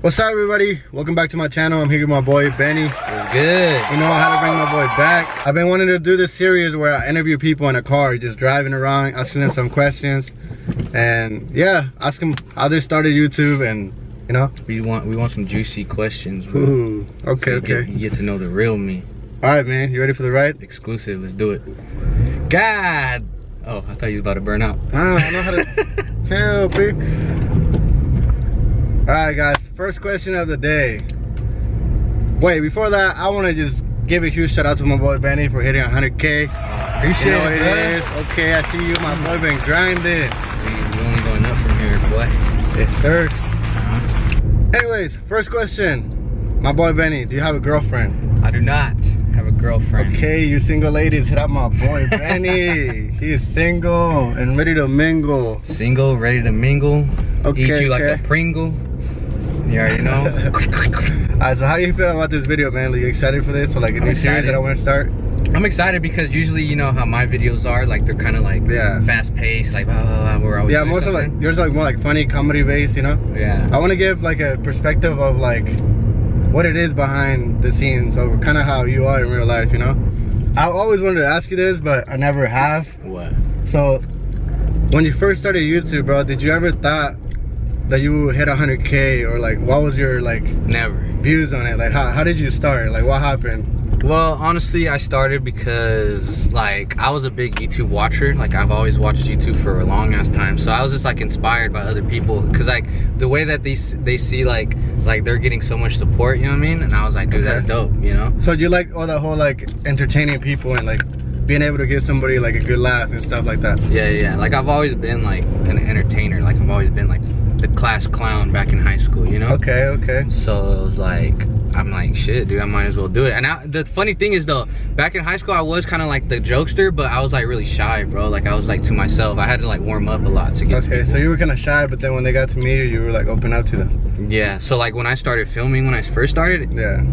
What's up, everybody? Welcome back to my channel. I'm here with my boy Benny. It's good. You know how to bring my boy back. I've been wanting to do this series where I interview people in a car, just driving around, asking them some questions, and yeah, ask them how they started YouTube, and you know, we want some juicy questions, bro. Ooh, okay, so okay. You get to know the real me. All right, man. You ready for the ride? Exclusive. Let's do it. God. Oh, I thought you was about to burn out. I don't know how to chill, P. All right, guys. First question of the day. Wait, before that, I want to just give a huge shout out to my boy Benny for hitting 100K. Appreciate you know it, it is. Okay, I see you, my boy, been grinding. We only going up from here, boy. Yes, sir. Anyways, first question. My boy Benny, do you have a girlfriend? I do not have a girlfriend. Okay, you single ladies, hit up my boy Benny. He is single and ready to mingle. Single, ready to mingle. Okay, eat you like a Pringle. You already know. Alright, so how do you feel about this video, man? Are you excited for this? Or like a new series that I want to start? I'm excited because usually, you know how my videos are, like they're kind of like fast paced, like blah, blah, blah, we're always most of like yours are like more like funny comedy based, you know? Yeah. I want to give like a perspective of like what it is behind the scenes, or kind of how you are in real life, you know? I always wanted to ask you this, but I never have. What? So when you first started YouTube, bro, did you ever thought that you would hit 100K, or like what was your like views on it? Like how did you start? Like what happened? Well, honestly, I started because like I was a big YouTube watcher. Like I've always watched YouTube for a long ass time, so I was just like inspired by other people, because like the way that they see like they're getting so much support, you know what I mean? And I was like, dude, that's dope, you know? So do you like all that whole like entertaining people and like being able to give somebody like a good laugh and stuff like that? Yeah, like I've always been like an entertainer. Like I've always been like the class clown back in high school, you know? Okay. So it was like, I'm like, shit, dude, I might as well do it. And the funny thing is though, back in high school, I was kind of like the jokester, but I was like really shy, bro. Like I was like to myself. I had to like warm up a lot to get to people. So you were kind of shy, but then when they got to meet you, you were like open up to them. Yeah, so like when I started filming, when I first started,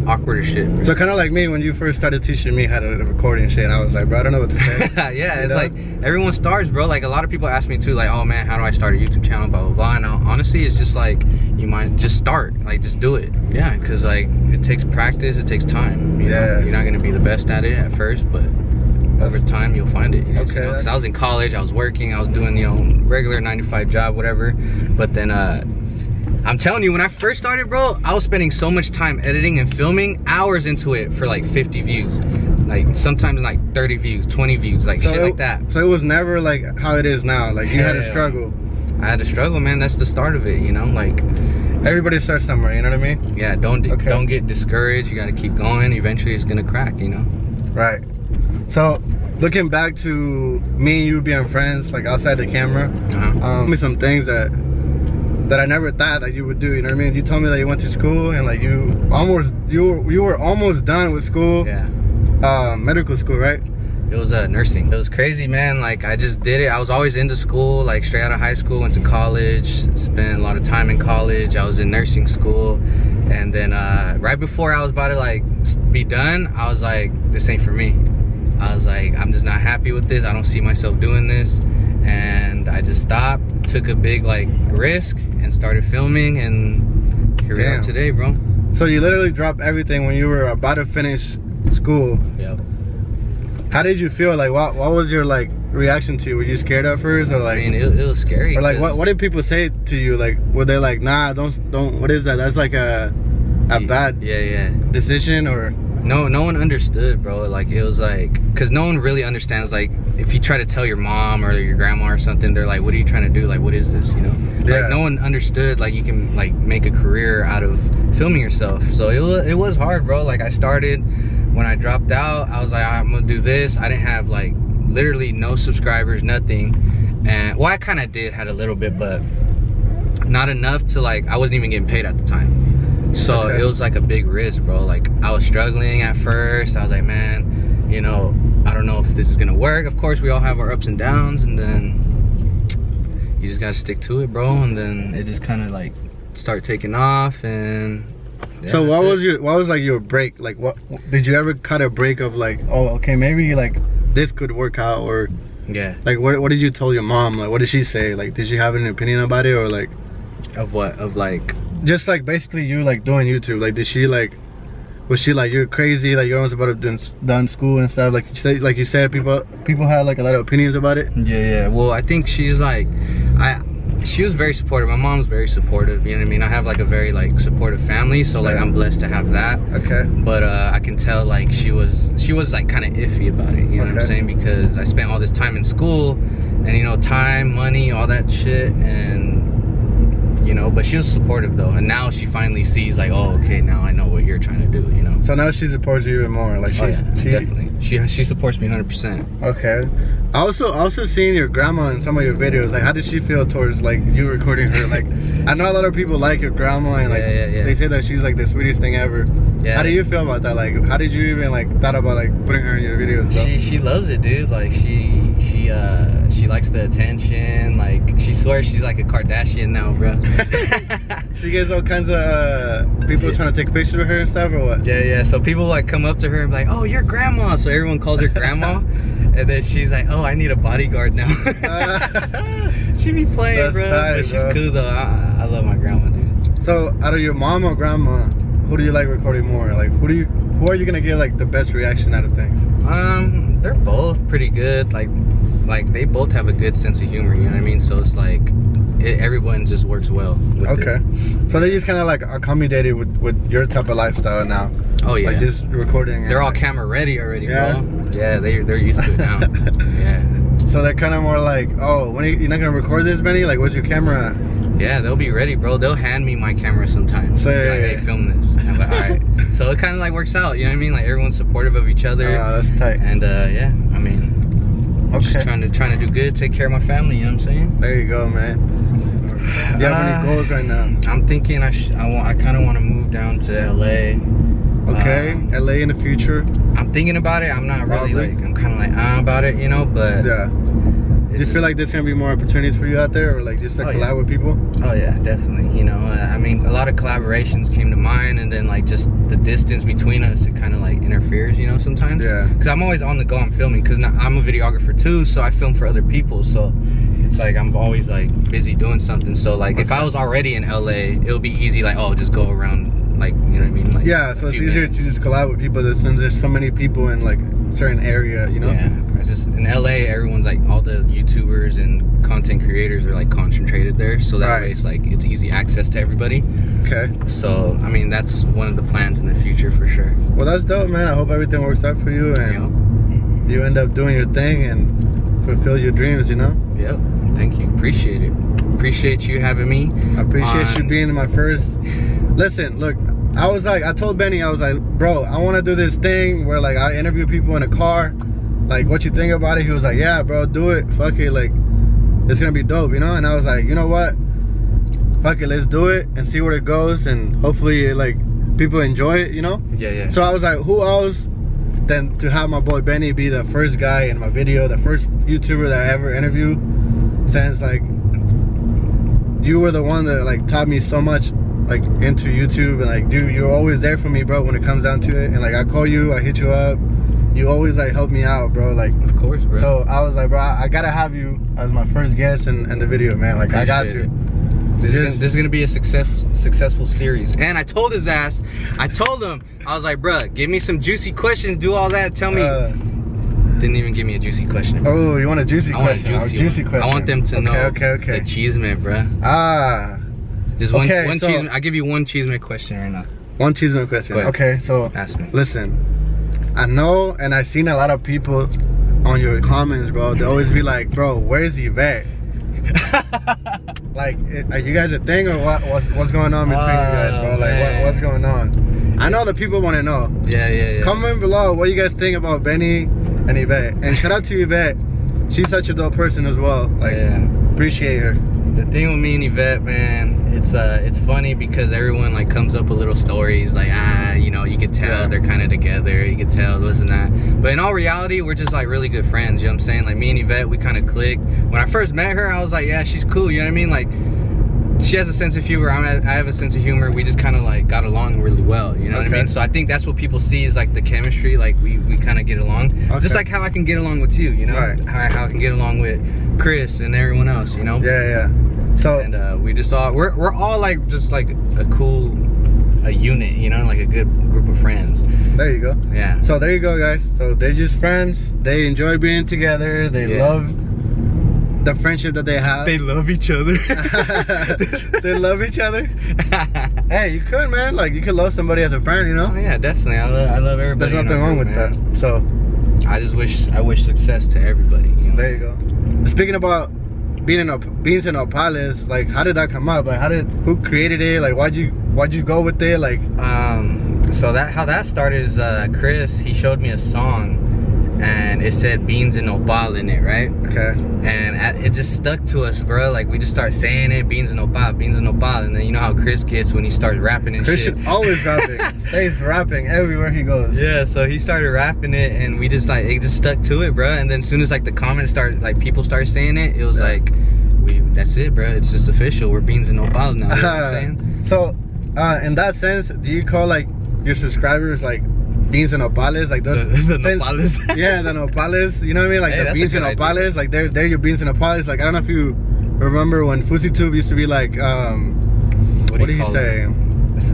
awkward as shit, bro. So kind of like me when you first started teaching me how to record and shit, and I was like, bro, I don't know what to say. Yeah, it's like everyone starts, bro. Like a lot of people ask me too, like, oh man, how do I start a YouTube channel, blah blah blah. And honestly, it's just like, you might just start, like just do it. Yeah, because like it takes practice, it takes time, you know? You're not gonna be the best at it at first, but over time you'll find it. Okay. Because I was in college, I was working, I was doing, you know, regular 9-to-5 job, whatever. But then I'm telling you, when I first started, bro, I was spending so much time editing and filming, hours into it for like 50 views. Like sometimes like 30 views, 20 views, like shit like that. So it was never like how it is now. Like you had to struggle. I had to struggle, man. That's the start of it, you know? Like everybody starts somewhere, you know what I mean? Yeah, don't get discouraged. You gotta keep going. Eventually it's gonna crack, you know? Right. So looking back to me and you being friends, like outside the camera, tell me some things that I never thought that you would do, you know what I mean? You told me that you went to school and like you were almost done with school. Yeah. Medical school, right? It was nursing. It was crazy, man. Like I just did it. I was always into school, like straight out of high school, went to college, spent a lot of time in college. I was in nursing school, and then right before I was about to like be done, I was like, this ain't for me. I was like, I'm just not happy with this. I don't see myself doing this. And I just stopped, took a big like risk, and started filming, and here we are today, bro. So you literally dropped everything when you were about to finish school. Yep. How did you feel? Like what was your like reaction to it? Were you scared at first, or like? I mean, it was scary. Or like what did people say to you? Like were they like, nah, don't what is that? That's like a bad decision, or? No one understood, bro. Like it was like, cause no one really understands. Like if you try to tell your mom or your grandma or something, they're like, what are you trying to do? Like what is this, you know? Like no one understood like you can like make a career out of filming yourself. So it was hard, bro. Like I started, when I dropped out, I was like, I'm gonna do this. I didn't have like literally no subscribers, nothing. And well, I kind of had a little bit, but not enough to like, I wasn't even getting paid at the time. So it was like a big risk, bro. Like I was struggling at first. I was like, man, you know, I don't know if this is gonna work. Of course we all have our ups and downs, and then you just gotta stick to it, bro. And then it just kind of like start taking off. And so what was like your break? Like what did you ever cut a break of like, oh okay, maybe like this could work out? Or like what did you tell your mom? Like what did she say? Like did she have an opinion about it, or like of what? Of like just like basically you like doing YouTube, like did she like, was she like, you're crazy, like you're almost about to done school and stuff, like you said people had like a lot of opinions about it? Yeah, well I think she's like, she was very supportive. My mom's very supportive, you know what I mean? I have like a very like supportive family, so like I'm blessed to have that. Okay. But I can tell like she was like kind of iffy about it, you know what I'm saying? Because I spent all this time in school, and you know, time, money, all that shit, and you know, but she was supportive though, and now she finally sees like, oh, okay, now I know what you're trying to do, you know. So now she supports you even more, like she definitely. She supports me 100%. Okay. I also seen your grandma in some of your videos. Like, how did she feel towards like you recording her? Like, I know a lot of people like your grandma, and like they say that she's like the sweetest thing ever. Yeah. How do you feel about that? Like, how did you even like thought about like putting her in your videos, bro? She loves it, dude. Like she likes the attention. Like, she swears she's like a Kardashian now, bro. She gets all kinds of people trying to take pictures of her and stuff, or what? Yeah. So people like come up to her and be like, oh, you're grandma. So everyone calls her grandma. And then she's like, oh, I need a bodyguard now. She be playing, that's bro. Tight, but she's cool though. I love my grandma, dude. So out of your mom or grandma, who do you like recording more? Like, who are you gonna get like the best reaction out of things? They're both pretty good. Like they both have a good sense of humor, you know what I mean? So it's like everyone just works well with it. So they just kind of like accommodated with your type of lifestyle now. Oh yeah, like just recording. They're all camera ready already, bro. Yeah, they're used to it now. Yeah. So they're kind of more like, oh, when you're not gonna record this, Benny? Like, what's your camera at? Yeah, they'll be ready, bro. They'll hand me my camera sometimes. So like, hey, film this. And I'm like, all right. So it kind of like works out, you know what I mean? Like everyone's supportive of each other. Oh, that's tight. And yeah, I mean, just trying to do good, take care of my family. You know what I'm saying? There you go, man. Do you have any goals right now? I'm thinking I kind of want to move down to LA. Okay, LA in the future. I'm thinking about it. I'm not really like, I'm kind of like about it, you know, but yeah. Do you feel like there's gonna be more opportunities for you out there, or like just to collab with people? Oh yeah, definitely. You know, I mean, a lot of collaborations came to mind, and then like just the distance between us, it kind of like interferes, you know, sometimes. Yeah. Because I'm always on the go. I'm filming because I'm a videographer too, so I film for other people. So it's like I'm always like busy doing something. So like if I was already in LA, it would be easy. Like, oh, just go around. Like, you know what I mean? Like, yeah, so it's easier to just collab with people since there's so many people in like a certain area, you know? Yeah, it's just in LA, everyone's like, all the YouTubers and content creators are like concentrated there, so that way it's like, it's easy access to everybody. Okay. So, I mean, that's one of the plans in the future for sure. Well, that's dope, man. I hope everything works out for you and you end up doing your thing and fulfill your dreams, you know? Yep, thank you, appreciate it. Appreciate you having me. I appreciate you being my first. Listen, look, I told Benny, I was like, bro, I want to do this thing where like I interview people in a car, like, what you think about it? He was like, yeah, bro, do it, fuck it, like, it's gonna be dope, you know? And I was like, you know what, fuck it, let's do it and see where it goes, and hopefully like people enjoy it, you know? Yeah. So I was like, who else than to have my boy Benny be the first guy in my video, the first YouTuber that I ever interviewed, since like you were the one that like taught me so much like into YouTube, and like, dude, you're always there for me, bro, when it comes down to it. And like, I call you, I hit you up, you always like help me out, bro. Like, of course, bro. So I was like, bro, I gotta have you as my first guest in the video, man. Like, I got to. This is gonna be a successful series. And I told his ass, I told him, I was like, bro, give me some juicy questions, do all that, tell me. Didn't even give me a juicy question. Oh, you want a juicy question? I want a juicy question. I want them to know the cheesemate, bro. Just one cheesemate. I'll give you one cheesemate question right now. One cheesemate question. Okay, so ask me. Listen, I know, and I've seen a lot of people on your comments, bro. They always be like, bro, where's Yvette? Like, are you guys a thing, or what's going on between you guys, bro? Like, what's going on? I know the people want to know. Yeah. Comment below what you guys think about Benny and Yvette. And shout out to Yvette. She's such a dope person as well. Like, appreciate her. The thing with me and Yvette, man, it's funny because everyone like comes up with little stories like, you know, you could tell they're kind of together, you could tell this and that, but in all reality, we're just like really good friends, you know what I'm saying? Like, me and Yvette, we kind of clicked. When I first met her, I was like, yeah, she's cool, you know what I mean? Like, she has a sense of humor, I have a sense of humor, we just kind of like got along really well, you know what I mean? So I think that's what people see is like the chemistry, like we kind of get along, just like how I can get along with you, you know? How I can get along with Chris and everyone else, you know? Yeah. So and we just all we're all like just like a unit, you know, like a good group of friends. There you go. Yeah. So there you go, guys. So they're just friends. They enjoy being together. They love the friendship that they have. They love each other. They love each other. Hey, you could, man. Like, you could love somebody as a friend, you know? Oh yeah, definitely. I love everybody. There's nothing wrong with that. So I wish success to everybody, you know? There you go. Speaking about beans and nopales, like, how did that come up? Like, who created it? Like, why'd you go with it? Like, so how that started is Chris, he showed me a song and it said beans and nopal in it, right? Okay. And it just stuck to us, bro. Like, we just start saying it, beans and nopal, beans and nopal. And then you know how Chris gets when he starts rapping and Christian shit. always rapping. Stays rapping everywhere he goes. Yeah, so he started rapping it and we just like, it just stuck to it, bro. And then as soon as like the comments started, like people started saying it, it was like, that's it, bro. It's just official. We're beans and nopal now. You know what I'm saying? So, in that sense, do you call like your subscribers like beans and nopales, like those the nopales? Yeah, the nopales, you know what I mean, like hey, the beans and nopales, like they're your beans and nopales. Like, I don't know if you remember when FouseyTube used to be like what did he say?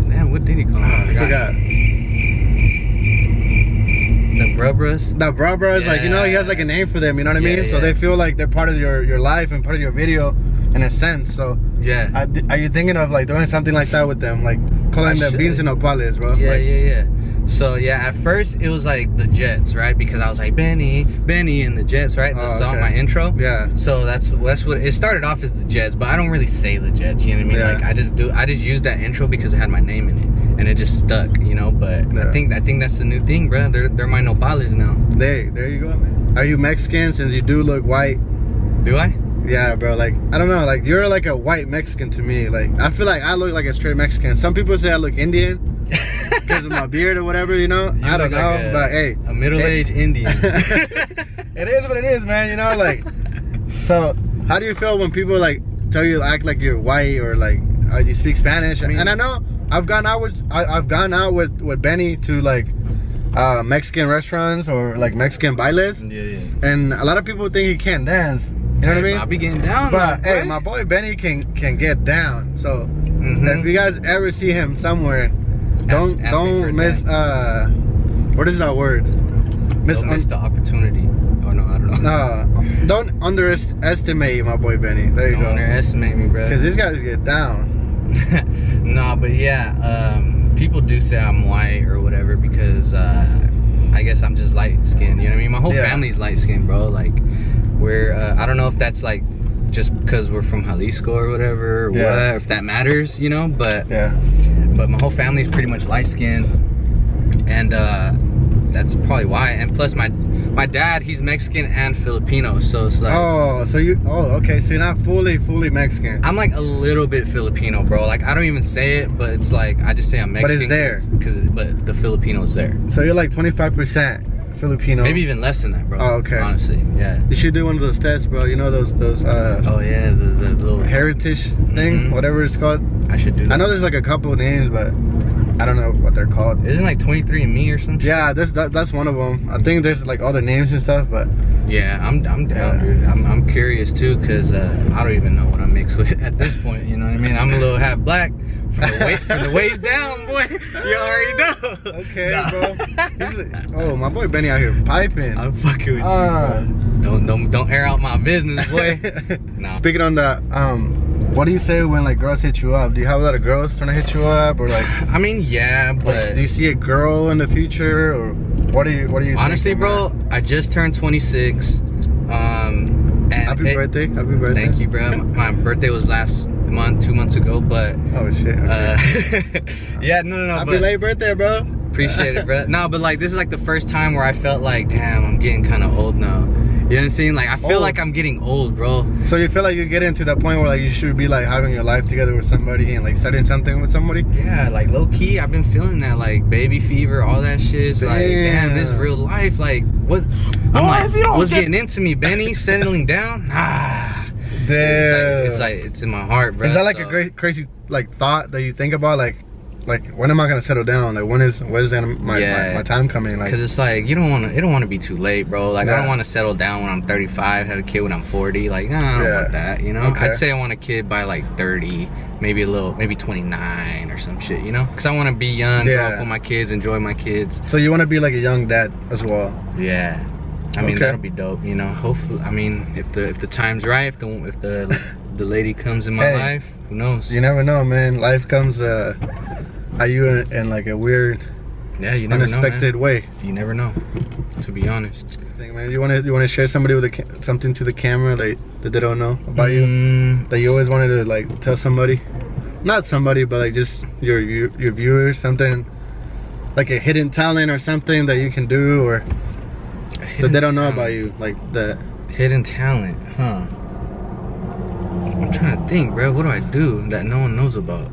Damn, what did he call it? I forgot. The Brubras? The Brubras, like, you know, he has like a name for them, you know what I mean? So they feel like they're part of your life and part of your video in a sense. So yeah, are you thinking of like doing something like that with them, like calling them beans and nopales, bro? Yeah, like, yeah. So yeah, at first it was like the Jets, right? Because I was like Benny and the Jets, right? The song, my intro. Yeah. So that's what it started off as, the Jets, but I don't really say the Jets, you know what I mean? Yeah. Like I just used that intro because it had my name in it, and it just stuck, you know. But I think that's the new thing, bro. They're my nopales now. There you go, man. Are you Mexican? Since you do look white. Do I? Yeah, bro. Like, I don't know. Like, you're like a white Mexican to me. Like, I feel like I look like a straight Mexican. Some people say I look Indian because of my beard or whatever, you know. I don't know, but hey, a middle-aged Indian. It is what it is, man. You know, like. So, how do you feel when people like tell you act like you're white or like you speak Spanish? I mean, and I know I've gone out with Benny to like Mexican restaurants or like Mexican bailes. Yeah. And a lot of people think he can't dance. You know what I mean? I'll be getting down. But hey, my boy Benny can get down. So if you guys ever see him somewhere, don't miss what is that word? Don't miss the opportunity. Oh no, I don't know. Don't underestimate my boy Benny. There you go. Don't underestimate me, bro. Because these guys get down. No, but yeah, people do say I'm white or whatever because I guess I'm just light skinned. You know what I mean? My whole family's light skinned, bro. Like, we're I don't know if that's like just because we're from Jalisco or whatever, or what, if that matters, you know. But but my whole family's pretty much light skinned, and that's probably why. And plus my dad, he's Mexican and Filipino, so it's like, okay, so you're not fully Mexican. I'm like a little bit Filipino, bro. Like, I don't even say it, but it's like I just say I'm Mexican. But it's there but the Filipino's there. So you're like 25% Filipino. Maybe even less than that, bro. Oh, okay. Honestly, yeah. You should do one of those tests, bro. You know those oh yeah, the little heritage thing, whatever it's called. I should do that. I know there's like a couple of names, but I don't know what they're called. Isn't like 23andMe or something? Yeah, that's one of them. I think there's like other names and stuff, but yeah, I'm down, dude. I'm curious too, cause I don't even know what I mix with at this point. You know what I mean? I'm a little half black from the waist down, boy. You already know. Okay, bro. Oh, my boy Benny out here piping. I'm fucking with you, bro. Don't air out my business, boy. Nah. Speaking on that, what do you say when like girls hit you up? Do you have a lot of girls trying to hit you up, or like? I mean, yeah, but like, do you see a girl in the future, or what are you? Honestly, bro, I just turned 26. And happy birthday! Happy birthday! Thank you, bro. My birthday was last month, 2 months ago, but oh shit. Okay. Yeah, no. Happy late birthday, bro. Appreciate it, bro. No, but like this is like the first time where I felt like, damn, I'm getting kind of old now. You know what I'm saying? Like, I feel like I'm getting old, bro. So you feel like you're getting to that point where like you should be like having your life together with somebody and like starting something with somebody? Yeah, like low key, I've been feeling that, like baby fever, all that shit. It's like, damn, this is real life. Like, what? I'm like, what's getting into me, Benny? Settling down? Nah. Damn. It's in my heart, bro. Is that like a crazy like thought that you think about, like like, when am I gonna settle down? Like, when is my time coming? Like, cause it's like it don't want to be too late, bro. Like, I don't want to settle down when I'm 35, have a kid when I'm 40. Like, nah, I don't want that, you know. I'd say I want a kid by like 30, maybe 29 or some shit, you know. Cause I want to be young, grow up with my kids, enjoy my kids. So you want to be like a young dad as well? Yeah. I mean, that'll be dope, you know. Hopefully, I mean, if the time's right, if the lady comes in my life, who knows? You never know, man. Life comes at you in like a weird, unexpected way. You never know, to be honest. Man, you want to share somebody with something to the camera that they don't know about you, that you always wanted to like tell somebody, not somebody, but like just your viewers, something like a hidden talent or something that you can do, or that they don't know about you, like that hidden talent, huh? I'm trying to think, bro. What do I do that no one knows about?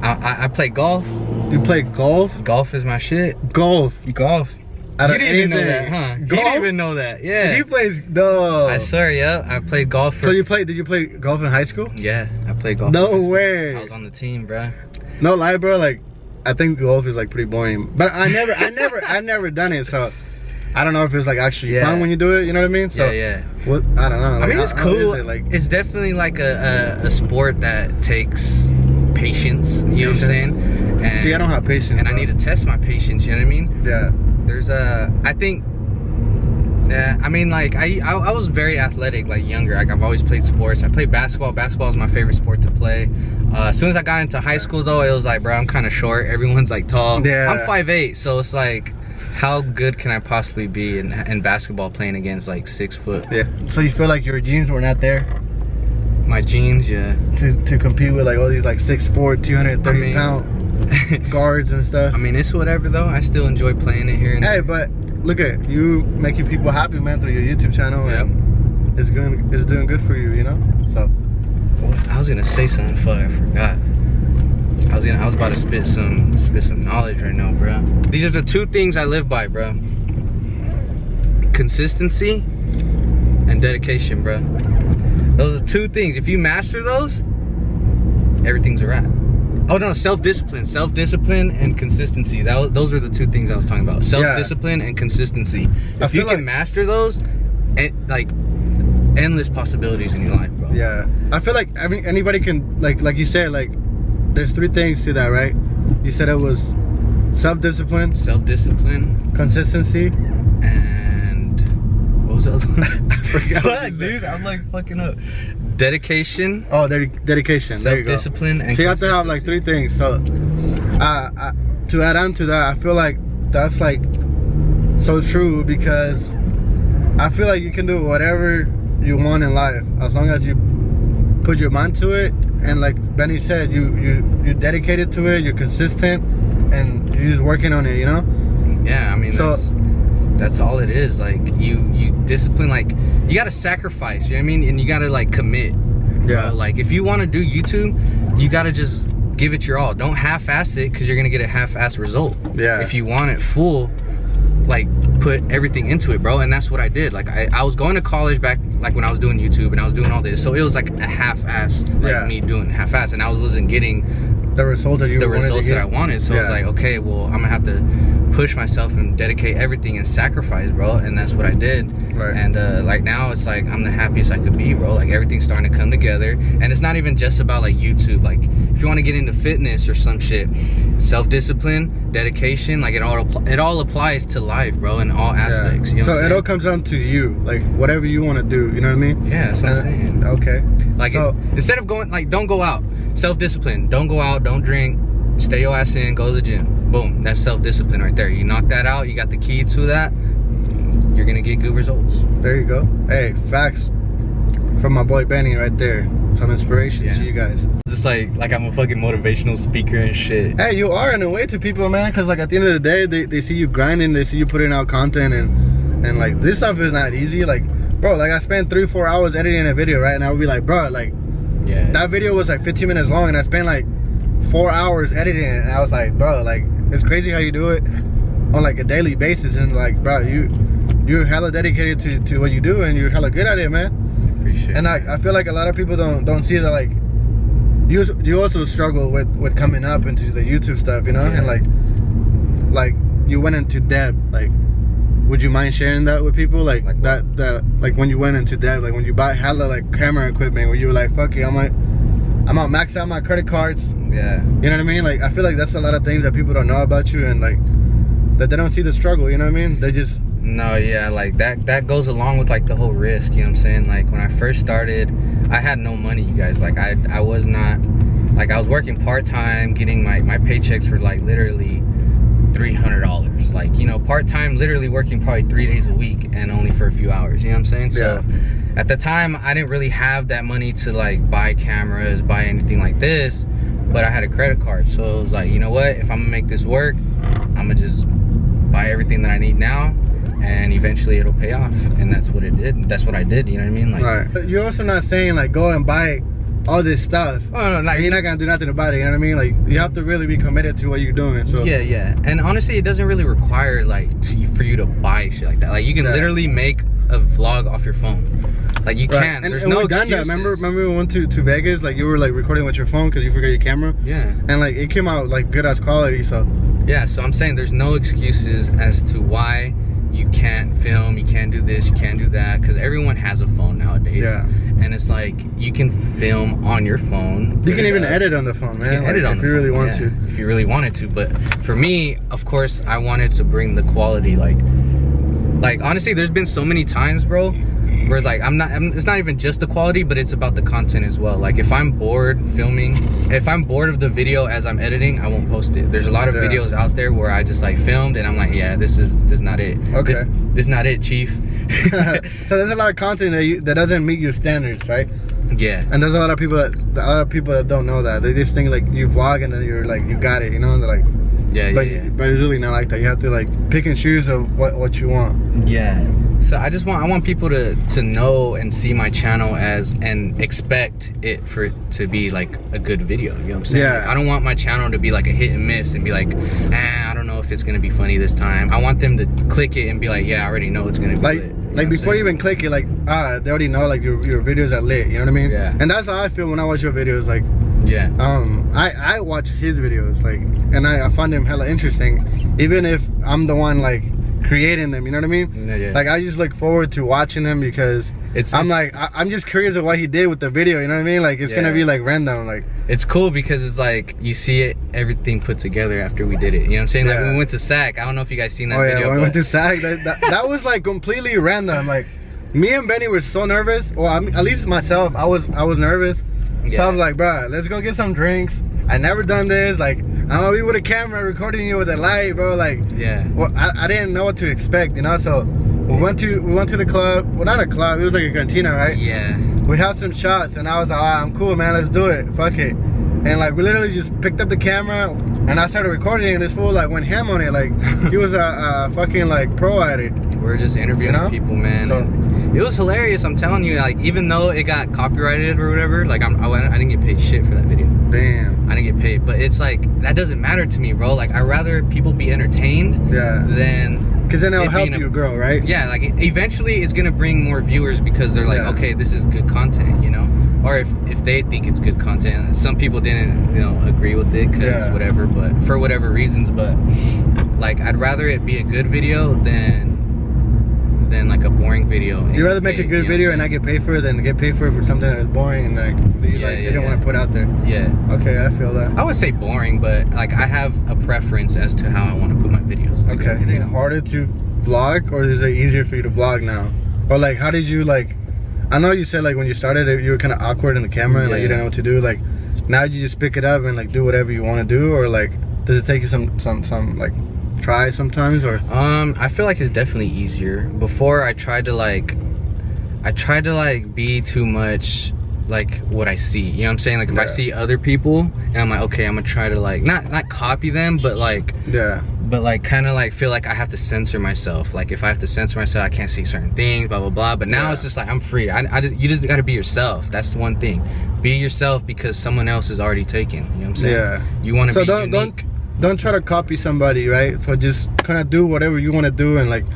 I play golf. You play golf? Golf is my shit. Golf. You didn't even know that, huh? Golf? You didn't even know that, yeah. He plays, no. I swear, yeah. I played golf for... So did you play golf in high school? Yeah, I played golf. No way. I was on the team, bro. No lie, bro. Like, I think golf is like pretty boring. But I never done it, so... I don't know if it's like actually fun when you do it, you know what I mean? So what, I don't know. Like, I mean, it's cool. It's definitely like a sport that takes patience, you know what I'm saying? And, see, I don't have patience. And I need to test my patience, you know what I mean? Yeah. There's I think, yeah, I mean, like, I was very athletic, like, younger. Like, I've always played sports. I played basketball. Basketball is my favorite sport to play. As soon as I got into high school, though, it was like, bro, I'm kind of short. Everyone's, like, tall. Yeah. I'm 5'8", so it's like... How good can I possibly be in basketball playing against like 6 foot? Yeah. So you feel like your genes were not there? My genes, yeah. To compete with like all these like 6'4", 230 pound guards and stuff. I mean, it's whatever though. I still enjoy playing it here and there. Hey, but look at you making people happy, man, through your YouTube channel. Yep. And it's doing good for you, you know. So I was gonna say something, but I forgot. I was about to spit some knowledge right now, bro. These are the 2 things I live by, bro. Consistency and dedication, bro. Those are 2 things. If you master those, everything's a wrap. Oh no, self-discipline and consistency. Those were the 2 things I was talking about. Self-discipline and consistency. If you can master those, like endless possibilities in your life, bro. Yeah. I feel like anybody can, like you said, like, there's 3 things to that, right? You said it was self-discipline, consistency, and what was the other one? I forgot. What, dude? I'm like fucking up. Dedication. Oh, dedication. Self-discipline and consistency. See, I have like 3 things. So, to add on to that, I feel like that's like so true, because I feel like you can do whatever you want in life as long as you put your mind to it. And like Benny said, you're dedicated to it, you're consistent, and you're just working on it, you know? Yeah, I mean, so, that's all it is. Like, you discipline, like, you gotta sacrifice, you know what I mean? And you gotta like commit. Yeah. Bro. Like, if you wanna do YouTube, you gotta just give it your all. Don't half-ass it, because you're gonna get a half-assed result. Yeah. If you want it full, like, put everything into it, bro. And that's what I did. Like, I was going to college back, like, when I was doing YouTube and I was doing all this, so it was like a half-ass, like, me doing half-ass, and I wasn't getting the results that I wanted. So I was like, okay, well, I'm gonna have to push myself and dedicate everything and sacrifice, bro. And that's what I did. Right. And like, now it's like I'm the happiest I could be, bro. Like, everything's starting to come together, and it's not even just about like YouTube. Like, if you want to get into fitness or some shit, self-discipline, dedication, like, it all applies to life, bro, in all aspects. You know so it all comes down to you, like, whatever you want to do, you know what I mean? Yeah, that's what I'm saying. Okay. Like, so, instead of going, like, don't go out. Self-discipline. Don't go out, don't drink, stay your ass in, go to the gym. Boom, that's self-discipline right there. You knock that out, you got the key to that, you're gonna get good results. There you go. Hey, facts from my boy Benny right there. Some inspiration to you guys. Just like I'm a fucking motivational speaker and shit. Hey, you are in a way to people, man, because like at the end of the day, they see you grinding, they see you putting out content, and like, this stuff is not easy. Like, bro, like, I spent 3-4 hours editing a video, right? And I would be like, bro, like, that video was like 15 minutes long, and I spent like 4 hours editing it, and I was like, bro, like, it's crazy how you do it on like a daily basis, and like, bro, you're hella dedicated to what you do, and you're hella good at it, man. Appreciate it. And I feel like a lot of people don't see that, like, you also struggle with coming up into the YouTube stuff, you know, and like you went into debt. Like, would you mind sharing that with people? Like that like when you went into debt, like when you bought hella like camera equipment, where you were like, fuck it, I'm gonna max out my credit cards. Yeah. You know what I mean? Like, I feel like that's a lot of things that people don't know about you, and like that they don't see the struggle. You know what I mean? They just. No, yeah, like that goes along with like the whole risk, you know what I'm saying? Like when I first started, I had no money, you guys. Like I was not, like I was working part-time, getting my paychecks for like literally $300. Like, you know, part-time, literally working probably 3 days a week and only for a few hours, you know what I'm saying? So at the time, I didn't really have that money to like buy cameras, buy anything like this, but I had a credit card. So it was like, you know what, if I'm gonna make this work, I'm gonna just buy everything that I need now, and eventually it'll pay off. And that's what it did. That's what I did, you know what I mean? Like, right. But you're also not saying like go and buy all this stuff. Oh no, like, you're not gonna do nothing about it, you know what I mean? Like, you have to really be committed to what you're doing. So yeah. And honestly, it doesn't really require like for you to buy shit like that. Like, you can literally make a vlog off your phone. Like, you can. And, there's and no we've done excuses. that. Remember we went to Vegas, like you were like recording with your phone because you forgot your camera. Yeah. And like it came out like good as quality. So yeah, so I'm saying there's no excuses as to why you can't film, you can't do this, you can't do that, because everyone has a phone nowadays. Yeah. And it's like, you can film on your phone. You can even edit on the phone, man. You can edit on if you really want to. If you really wanted to. But for me, of course, I wanted to bring the quality. Like honestly, there's been so many times, bro, where like it's not even just the quality, but it's about the content as well. Like, if I'm bored filming, if I'm bored of the video as I'm editing, I won't post it. There's a lot of videos out there where I just like filmed and I'm like, yeah, this is not it. Okay. This not it, chief. So there's a lot of content that doesn't meet your standards, right? Yeah. And there's a lot of people that don't know that. They just think like you vlog and then you're like, you got it, you know? They're like, but it's really not like that. You have to like pick and choose of what you want. Yeah. So I want people to know and see my channel and expect it for it to be like a good video, you know what I'm saying? Yeah. Like, I don't want my channel to be like a hit and miss and be like, I don't know if it's gonna be funny this time. I want them to click it and be like, yeah, I already know it's gonna be lit. Like before you even click it, like they already know like your videos are lit, you know what I mean? Yeah. And that's how I feel when I watch your videos. Like, yeah. I watch his videos, like, and I find them hella interesting, even if I'm the one like creating them, you know what I mean? Yeah. Like, I just look forward to watching them because I'm just curious of what he did with the video, you know what I mean? Like, it's gonna be like random. Like, it's cool because it's like you see it, everything put together after we did it, you know what I'm saying? Like, when we went to SAC, I don't know if you guys seen that video. When we went to SAC, that was like completely random. Like, me and Benny were so nervous. Well, at least myself, I was nervous. So I was like, bro, let's go get some drinks. I never done this. Like, I'm gonna be with a camera recording you with a light, bro. Like, well, I didn't know what to expect, you know. So we went to the club. Well, not a club, it was like a cantina, right? Yeah. We had some shots and I was like, I'm cool, man, let's do it, fuck it. And like, we literally just picked up the camera and I started recording, and this fool like went ham on it. Like, he was a fucking like pro at it. We're just interviewing people, man. So it was hilarious, I'm telling you. Like, even though it got copyrighted or whatever, like I didn't get paid shit for that video. Damn. I didn't get paid, but it's like, that doesn't matter to me, bro. Like, I'd rather people be entertained than, because then it'll help you grow, right? Yeah, like eventually it's gonna bring more viewers because they're like, okay, this is good content, you know? Or if they think it's good content. Some people didn't, you know, agree with it because whatever, but for whatever reasons. But like, I'd rather it be a good video than like a boring video. You'd rather make a good video and not get paid for it than get paid for it for something that's boring and like you don't want to put out there. Yeah. Okay, I feel that. I would say boring, but like, I have a preference as to how I want to put my videos together. Okay. Is it harder to vlog, or is it easier for you to vlog now? Or like, how did you like? I know you said like when you started you were kind of awkward in the camera and like you didn't know what to do. Like, now you just pick it up and like do whatever you want to do, or like does it take you some like try sometimes? Or I feel like it's definitely easier. Before I tried to like be too much like what I see, you know what I'm saying? Like, if I see other people and I'm like, okay, I'm gonna try to like not copy them, but like but like kind of like feel like I have to censor myself. Like, if I have to censor myself, I can't see certain things, blah blah blah. But now it's just like, I'm free. You just gotta be yourself. That's the one thing. Be yourself, because someone else is already taken, you know what I'm saying? Yeah. You want to be unique. Don't try to copy somebody, right? So just kind of do whatever you want to do and like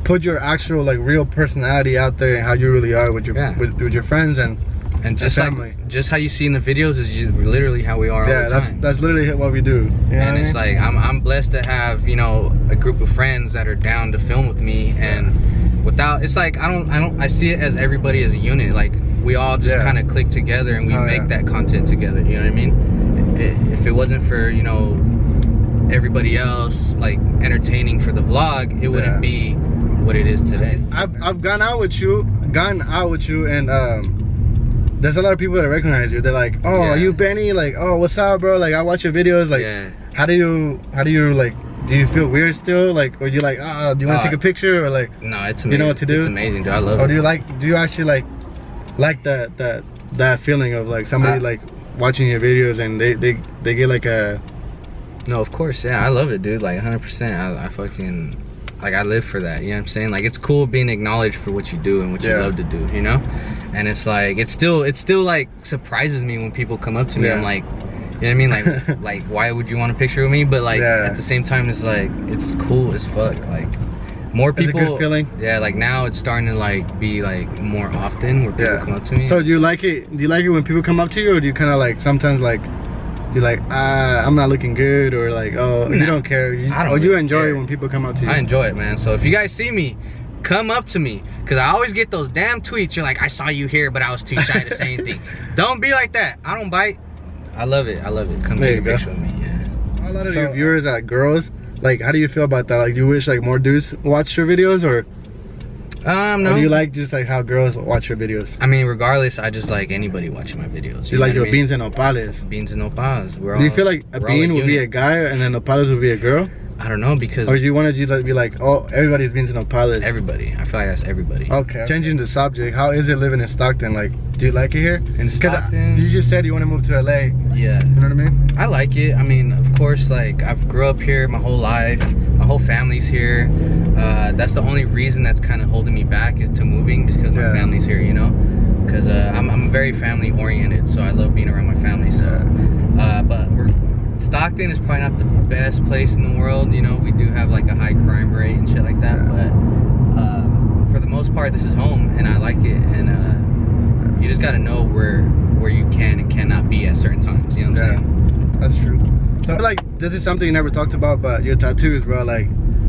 put your actual like real personality out there and how you really are with your with your friends, and And just just how you see in the videos is literally how we are all the time. That's literally what we do. And it's like I'm blessed to have, you know, a group of friends that are down to film with me, and without, it's like I see it as everybody as a unit. Like we all just kind of click together and we make that content together. You know what I mean? If it wasn't for, you know, everybody else like entertaining for the vlog, it wouldn't be what it is today. I've gone out with you, and there's a lot of people that recognize you. They're like, oh, are you Benny? Like, oh, what's up, bro? Like, I watch your videos. Like, how do you like, do you feel weird still? Like, or you like, do you want to take a picture? Or like, no, it's amazing. You know what to do? It's amazing, dude. I love it. Or do you actually like that feeling of like somebody like watching your videos and they get like a... No, of course, yeah, I love it, dude. Like 100%. I fucking, like, I live for that. You know what I'm saying? Like, it's cool being acknowledged for what you do and what you love to do, you know? And it's like, it still like surprises me when people come up to me. I'm like, you know what I mean? Like, like, why would you want a picture with me? But like, at the same time, it's like, it's cool as fuck. Like, more people. It's a good feeling. Yeah, like now it's starting to like be like more often where people come up to me. So do you like it? Do you like it when people come up to you, or do you kind of like sometimes like? You're like, I'm not looking good, or like, oh, you don't care. You enjoy it when people come up to you. I enjoy it, man. So if you guys see me, come up to me, because I always get those damn tweets. You're like, I saw you here, but I was too shy to say anything. Don't be like that. I don't bite. I love it. I love it. Come take a picture with me. Yeah. A lot of your viewers are girls. Like, how do you feel about that? Like, do you wish like more dudes watch your videos, or? No. Or do you like just like how girls watch your videos? I mean, regardless, I just like anybody watching my videos. You like your beans and nopales. Beans and nopales. Do you feel like a bean would be a guy and then nopales would be a girl? I don't know, because... Or do you want to be like, oh, everybody's beans and nopales? Everybody. I feel like that's everybody. Okay. Changing the subject, how is it living in Stockton? Like, do you like it here? In Stockton? You just said you want to move to LA. Yeah. You know what I mean? I like it. I mean, of course, like, I've grew up here my whole life. My whole family's here. That's the only reason that's kind of holding me back is to moving, because my family's here, you know? Because I'm very family oriented, so I love being around my family. So, but Stockton is probably not the best place in the world. You know, we do have like a high crime rate and shit like that, but for the most part, this is home, and I like it. And you just got to know where you can and cannot be at certain times. You know what I'm saying? That's true. So like, this is something you never talked about, but your tattoos, bro. Like,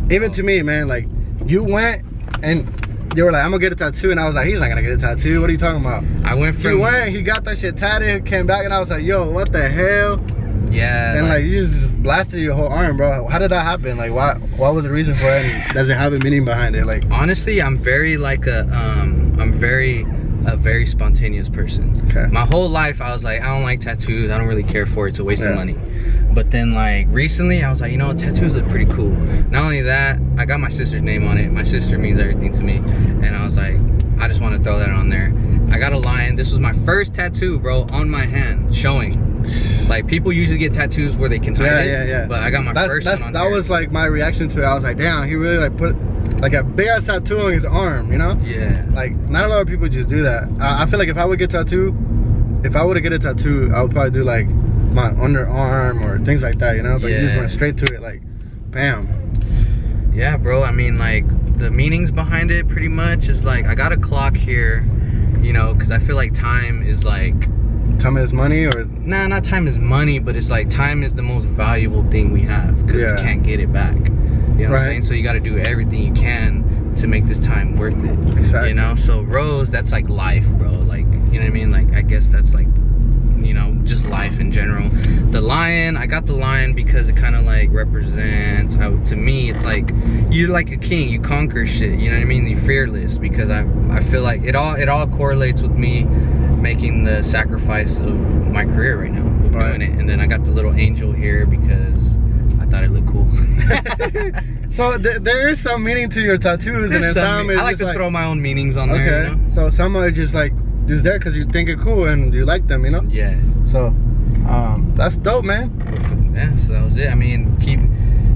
even to me, man, like, you went and you were like, I'm gonna get a tattoo, and I was like, he's not gonna get a tattoo. What are you talking about? I went from... He went, he got that shit tatted, came back, and I was like, yo, what the hell? Yeah. And like you just blasted your whole arm, bro. How did that happen? Like, what was the reason for it? And does it have a meaning behind it? Like, honestly, I'm very like a very spontaneous person. Okay. My whole life I was like, I don't like tattoos. I don't really care for it. It's a waste of money. But then like recently I was like, you know what, tattoos look pretty cool. Not only that, I got my sister's name on it. My sister means everything to me. And I was like, I just want to throw that on there. I got a lion. This was my first tattoo, bro, on my hand, showing. Like, people usually get tattoos where they can hide it. But I got my first one on that there. Was like my reaction to it. I was like, damn, he really like put like a big ass tattoo on his arm, you know? Yeah. Like, not a lot of people just do that. I feel like if I would get a tattoo, I would probably do like my underarm or things like that, you know? But you just went straight to it, like, bam. Yeah, bro. I mean, like, the meanings behind it pretty much is like, I got a clock here, you know, because I feel like time is like... Time is money, or? Nah, not time is money, but it's like time is the most valuable thing we have, because we can't get it back. You know what I'm saying? So you got to do everything you can to make this time worth it. Exactly. You know? So Rose, that's like life, bro. Like, you know what I mean? Like, I guess that's like, you know, just life in general. The lion, I got the lion because it kind of like represents how, to me, it's like you're like a king. You conquer shit. You know what I mean? You're fearless, because I feel like it all correlates with me making the sacrifice of my career right now with doing it. And then I got the little angel here because I thought it looked cool. So there is some meaning to your tattoos. There's and then some I like to throw my own meanings on there. Okay. You know? So some are just like just there because you think it cool and you like them, you know? Yeah. So that's dope, man. Yeah, so that was it. I mean,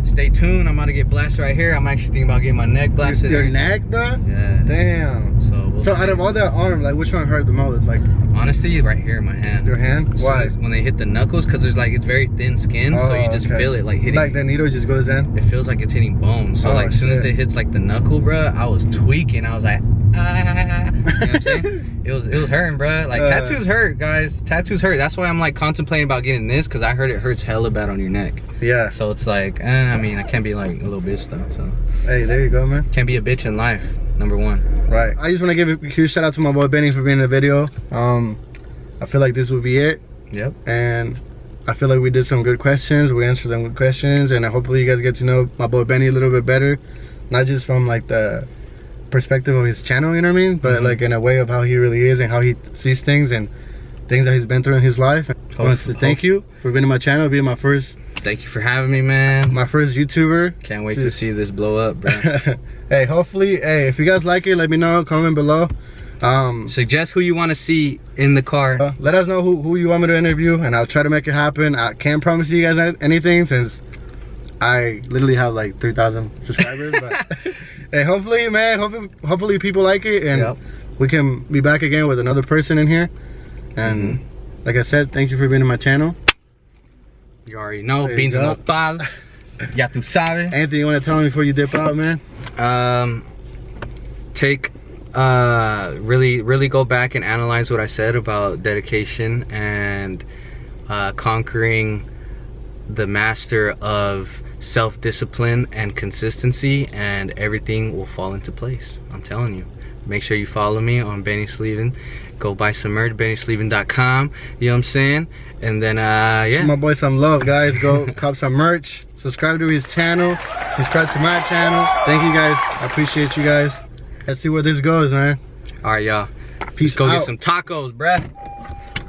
stay tuned. I'm about to get blasted right here. I'm actually thinking about getting my neck blasted. Your neck, bro? Yeah. Damn. So out of all that arm, like, which one hurt the most? Like, honestly, right here in my hand. Your hand? So why? When they hit the knuckles, because there's like, it's very thin skin, so you just feel it like hitting. Like the needle just goes in? It feels like it's hitting bone. So like as soon as it hits like the knuckle, bro, I was tweaking. I was like, You know what I'm saying? It was hurting, bro. Like tattoos hurt, guys. Tattoos hurt. That's why I'm like contemplating about getting this, because I heard it hurts hella bad on your neck. Yeah. So it's like, I mean, I can't be like a little bitch though. So. Hey, there you go, man. Can't be a bitch in life. Number one. Right. I just want to give a huge shout out to my boy Benny for being in the video. I feel like this will be it. Yep. And I feel like we did some good questions. We answered some good questions, and hopefully you guys get to know my boy Benny a little bit better, not just from like the perspective of his channel, you know what I mean, but like in a way of how he really is and how he sees things and things that he's been through in his life. I want to thank you for being on my channel, being my first. Thank you for having me, man. My first YouTuber. Can't wait to see this blow up, bro. Hey, hopefully, hey, if you guys like it, let me know. Comment below. Suggest who you want to see in the car. Let us know who you want me to interview, and I'll try to make it happen. I can't promise you guys anything since I literally have like 3,000 subscribers. But hey, hopefully, man, hopefully people like it, and we can be back again with another person in here. And like I said, thank you for being on my channel. You already know, Beans no pal. Ya tu sabes. Anything you want to tell me before you dip out, man? Really go back and analyze what I said about dedication and conquering the master of self-discipline and consistency, and everything will fall into place. I'm telling you. Make sure you follow me on Benny Sleven. Go buy some merch, bennysleven.com. You know what I'm saying? And then yeah. Show my boy some love, guys. Go cop some merch. Subscribe to his channel. Subscribe to my channel. Thank you guys. I appreciate you guys. Let's see where this goes, man. All right, y'all. Peace Let's go out. get some tacos, bruh.